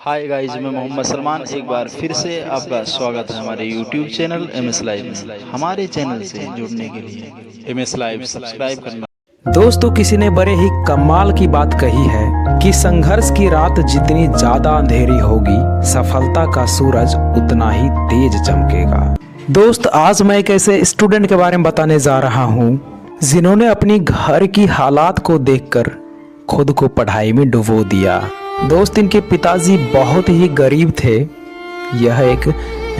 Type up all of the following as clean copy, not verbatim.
Hi guys, मैं मोहम्मद सलमान एक बार फिर से आपका स्वागत है हमारे यूट्यूब चैनल MS लाइव में। हमारे चैनल से जुड़ने के लिए MS लाइव सब्सक्राइब करना। दोस्तों, किसी ने बड़े ही कमाल की बात कही है कि संघर्ष की रात जितनी ज्यादा अंधेरी होगी, सफलता का सूरज उतना ही तेज चमकेगा। दोस्त, आज मैं एक ऐसे स्टूडेंट के बारे में बताने जा रहा हूँ जिन्होंने अपनी घर की हालात को देखकर खुद को पढ़ाई में डुबो दिया। दोस्त, इनके पिताजी बहुत ही गरीब थे। यह एक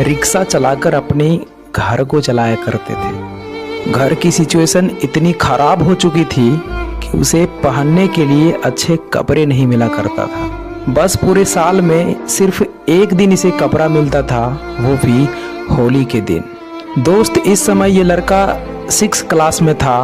रिक्शा चलाकर अपने घर को चलाया करते थे। घर की सिचुएशन इतनी खराब हो चुकी थी कि उसे पहनने के लिए अच्छे कपड़े नहीं मिला करता था। बस पूरे साल में सिर्फ एक दिन इसे कपड़ा मिलता था, वो भी होली के दिन। दोस्त, इस समय ये लड़का 6th क्लास में था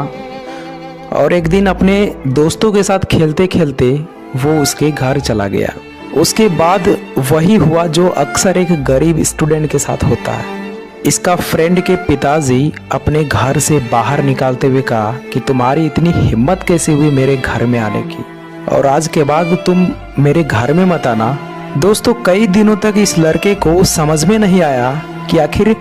और एक दिन अपने दोस्तों के साथ खेलते खेलते वो उसके घर चला गया। उसके बाद वही हुआ जो अक्सर एक गरीब स्टूडेंट के साथ होता है। इसका फ्रेंड के पिताजी अपने घर से बाहर निकालते हुए कहा कि तुम्हारी इतनी हिम्मत कैसे हुई मेरे घर में आने की, और आज के बाद तुम मेरे घर में मत आना। दोस्तों, कई दिनों तक इस लड़के को समझ में नहीं आया कि आखिर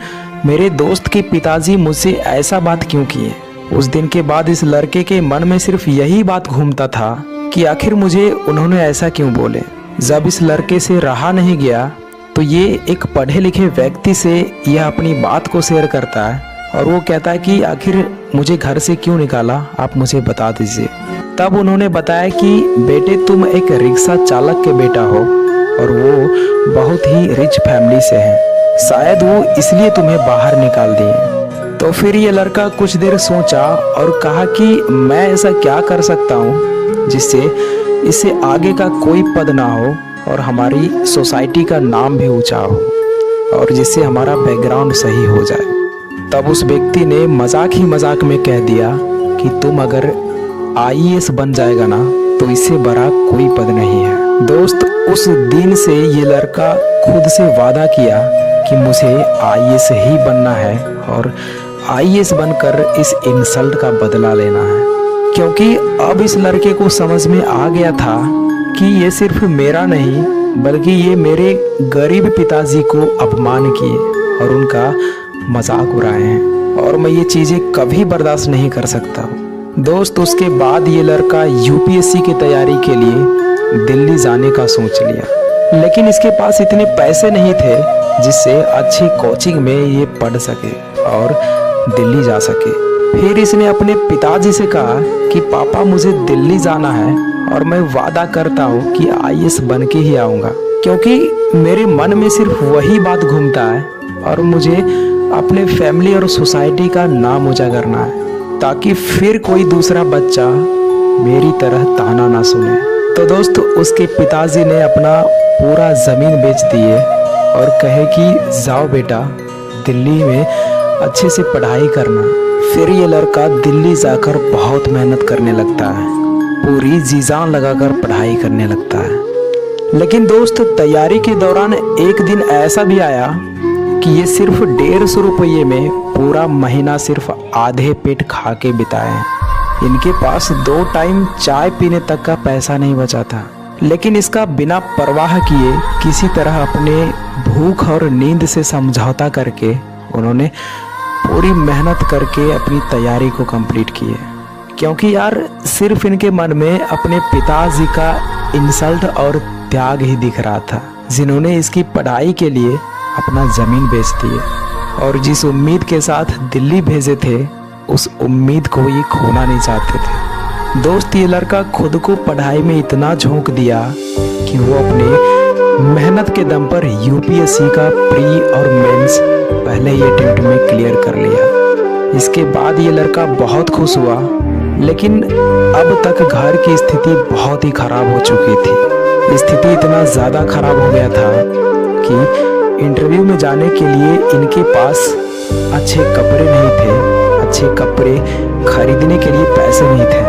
मेरे दोस्त के पिताजी मुझसे ऐसा बात क्यों किए। उस दिन के बाद इस लड़के के मन में सिर्फ यही बात घूमता था कि आखिर मुझे उन्होंने ऐसा क्यों बोले। जब इस लड़के से रहा नहीं गया तो ये एक पढ़े लिखे व्यक्ति से यह अपनी बात को शेयर करता है और वो कहता है कि आखिर मुझे घर से क्यों निकाला, आप मुझे बता दीजिए। तब उन्होंने बताया कि बेटे, तुम एक रिक्शा चालक के बेटा हो और वो बहुत ही रिच फैमिली से हैं, शायद वो इसलिए तुम्हें बाहर निकाल दिए। तो फिर ये लड़का कुछ देर सोचा और कहा कि मैं ऐसा क्या कर सकता हूँ जिससे इससे आगे का कोई पद ना हो और हमारी सोसाइटी का नाम भी ऊंचा हो और जिससे हमारा बैकग्राउंड सही हो जाए। तब उस व्यक्ति ने मजाक ही मजाक में कह दिया कि तुम अगर IAS बन जाएगा ना तो इससे बड़ा कोई पद नहीं है। दोस्त, उस दिन से ये लड़का खुद से वादा किया कि मुझे IAS ही बनना है और IAS बनकर इस इंसल्ट का बदला लेना है, क्योंकि अब इस लड़के को समझ में आ गया था कि ये सिर्फ मेरा नहीं बल्कि ये मेरे गरीब पिताजी को अपमान किए और उनका मजाक उड़ाए हैं और मैं ये चीज़ें कभी बर्दाश्त नहीं कर सकता। दोस्त, उसके बाद ये लड़का UPSC की तैयारी के लिए दिल्ली जाने का सोच लिया, लेकिन इसके पास इतने पैसे नहीं थे जिससे अच्छी कोचिंग में ये पढ़ सके और दिल्ली जा सके। फिर इसने अपने पिताजी से कहा कि पापा, मुझे दिल्ली जाना है और मैं वादा करता हूँ कि IAS बन के ही आऊँगा, क्योंकि मेरे मन में सिर्फ वही बात घूमता है और मुझे अपने फैमिली और सोसाइटी का नाम ऊंचा करना है ताकि फिर कोई दूसरा बच्चा मेरी तरह ताना ना सुने। तो दोस्त, उसके पिताजी ने अपना पूरा ज़मीन बेच दिए और कहे कि जाओ बेटा, दिल्ली में अच्छे से पढ़ाई करना। फिर ये लड़का दिल्ली जाकर बहुत मेहनत करने लगता है, पूरी जी जान लगाकर पढ़ाई करने लगता है। लेकिन दोस्त, तैयारी के दौरान एक दिन ऐसा भी आया कि ये सिर्फ 150 रुपये में पूरा महीना सिर्फ आधे पेट खा के बिताए। इनके पास 2 टाइम चाय पीने तक का पैसा नहीं बचा था, लेकिन इसका बिना परवाह किए किसी तरह अपने भूख और नींद से समझौता करके उन्होंने पूरी मेहनत करके अपनी तैयारी को कंप्लीट किए, क्योंकि यार सिर्फ इनके मन में अपने पिताजी का इंसल्ट और त्याग ही दिख रहा था, जिन्होंने इसकी पढ़ाई के लिए अपना ज़मीन बेच दी और जिस उम्मीद के साथ दिल्ली भेजे थे उस उम्मीद को ये खोना नहीं चाहते थे। दोस्त, ये लड़का खुद को पढ़ाई में इतना झोंक दिया कि वो अपने मेहनत के दम पर UPSC का प्री और मेंस पहले ही अटेम्प्ट में क्लियर कर लिया। इसके बाद ये लड़का बहुत खुश हुआ, लेकिन अब तक घर की स्थिति बहुत ही खराब हो चुकी थी। स्थिति इतना ज़्यादा खराब हो गया था कि इंटरव्यू में जाने के लिए इनके पास अच्छे कपड़े नहीं थे, अच्छे कपड़े खरीदने के लिए पैसे नहीं थे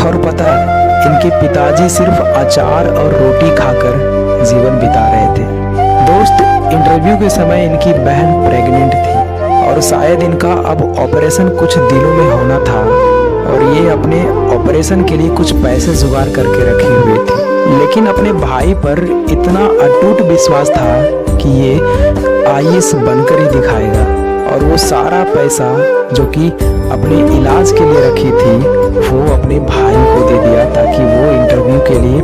और पता है, इनके पिताजी सिर्फ अचार और रोटी खाकर जीवन बिता रहे थे। दोस्त, इंटरव्यू के समय इनकी बहन प्रेग्नेंट थी और शायद इनका अब ऑपरेशन कुछ दिनों में होना था और ये अपने ऑपरेशन के लिए कुछ पैसे जुगाड़ करके रखी हुई थी। लेकिन अपने भाई पर इतना अटूट विश्वास था कि ये आईएएस बनकर ही दिखाएगा, और वो सारा पैसा जो कि अपने इलाज के लिए रखी थी वो अपने भाई को दे दिया ताकि वो इंटरव्यू के लिए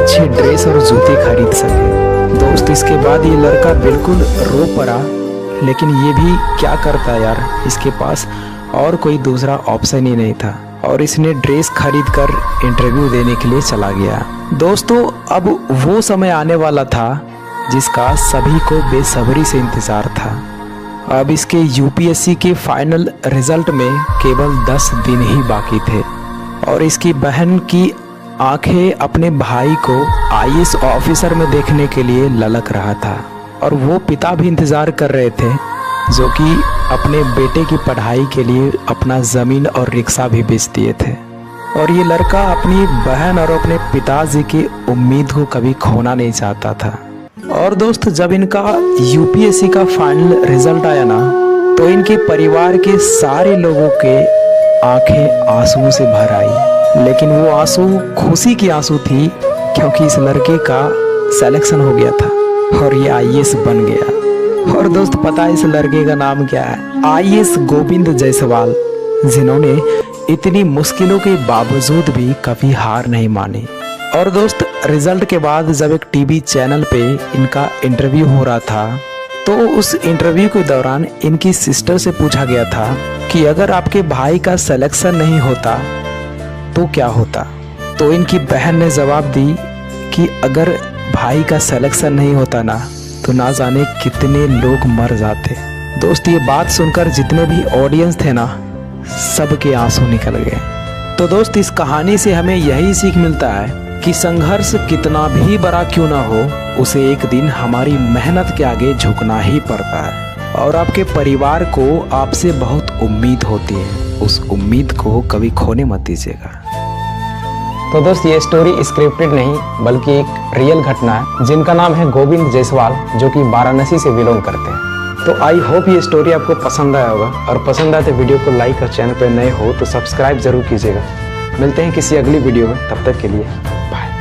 अच्छे ड्रेस और जूते खरीद सके। दोस्त, इसके बाद ये लड़का बिल्कुल रो पड़ा, लेकिन ये भी क्या करता यार, इसके पास और कोई दूसरा ऑप्शन ही नहीं था और इसने ड्रेस खरीद कर इंटरव्यू देने के लिए चला गया। दोस्तों, अब वो समय आने वाला था जिसका सभी को बेसब्री से इंतज़ार था। अब इसके यूपीएससी के फाइनल रिजल्ट में केवल 10 दिन ही बाकी थे और इसकी बहन की आंखें अपने भाई को आईएएस ऑफिसर में देखने के लिए ललक रहा था और वो पिता भी इंतज़ार कर रहे थे जो कि अपने बेटे की पढ़ाई के लिए अपना ज़मीन और रिक्शा भी बेच दिए थे। और ये लड़का अपनी बहन और अपने पिताजी की उम्मीद को कभी खोना नहीं चाहता था। और दोस्त, जब इनका यूपीएससी का फाइनल रिजल्ट आया ना, तो इनके परिवार के सारे लोगों के आंखें आंसुओं से भर आई, लेकिन वो आंसू खुशी की आंसू थी क्योंकि इस लड़के का सिलेक्शन हो गया था और ये आईएएस बन गया। और दोस्त, पता है इस लड़के का नाम क्या है? आईएएस गोविंद जायसवाल, जिन्होंने इतनी मुश्किलों के बावजूद भी कभी हार नहीं मानी। और दोस्त, रिजल्ट के बाद जब एक टीवी चैनल पे इनका इंटरव्यू हो रहा था, तो उस इंटरव्यू के दौरान इनकी सिस्टर से पूछा गया था कि अगर आपके भाई का सिलेक्शन नहीं होता तो क्या होता। तो इनकी बहन ने जवाब दी कि अगर भाई का सिलेक्शन नहीं होता ना, तो ना जाने कितने लोग मर जाते। दोस्त, ये बात सुनकर जितने भी ऑडियंस थे ना, सबके आंसू निकल गए। तो दोस्त, इस कहानी से हमें यही सीख मिलता है कि संघर्ष कितना भी बड़ा क्यों ना हो, उसे एक दिन हमारी मेहनत के आगे झुकना ही पड़ता है। और आपके परिवार को आपसे बहुत उम्मीद होती है, उस उम्मीद को कभी खोने मत दीजिएगा। तो दोस्त, ये स्टोरी स्क्रिप्टेड नहीं बल्कि एक रियल घटना है, जिनका नाम है गोविंद जायसवाल, जो कि वाराणसी से बिलोंग करते हैं। तो आई होप ये स्टोरी आपको पसंद आया होगा, और पसंद आए तो वीडियो को लाइक और चैनल पर नए हो तो सब्सक्राइब जरूर कीजिएगा। मिलते हैं किसी अगली वीडियो में, तब तक के लिए बाय।